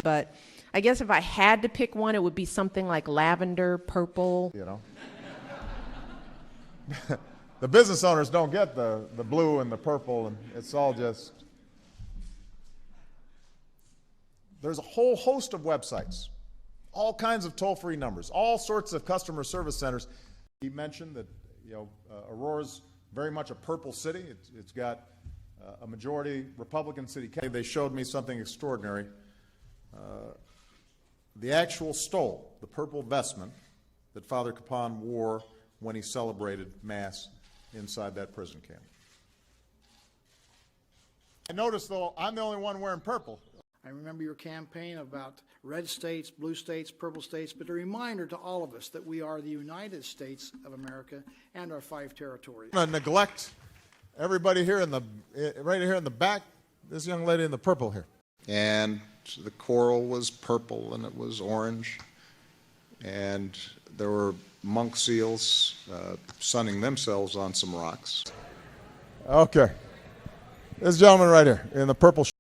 but I guess if I had to pick one, it would be something like lavender, purple. You know, the business owners don't get the blue and the purple, and it's all just. There's a whole host of websites, all kinds of toll-free numbers, all sorts of customer service centers. He mentioned that, you know, Aurora's very much a purple city. It's got a majority Republican city. They showed me something extraordinary. The actual stole, the purple vestment that Father Capon wore when he celebrated Mass inside that prison camp. I noticed, though, I'm the only one wearing purple. I remember your campaign about red states, blue states, purple states, but a reminder to all of us that we are the United States of America and our 5 territories. I'm going to neglect everybody here right here in the back, this young lady in the purple here. And the coral was purple and it was orange, and there were monk seals sunning themselves on some rocks. Okay. This gentleman right here in the purple shirt.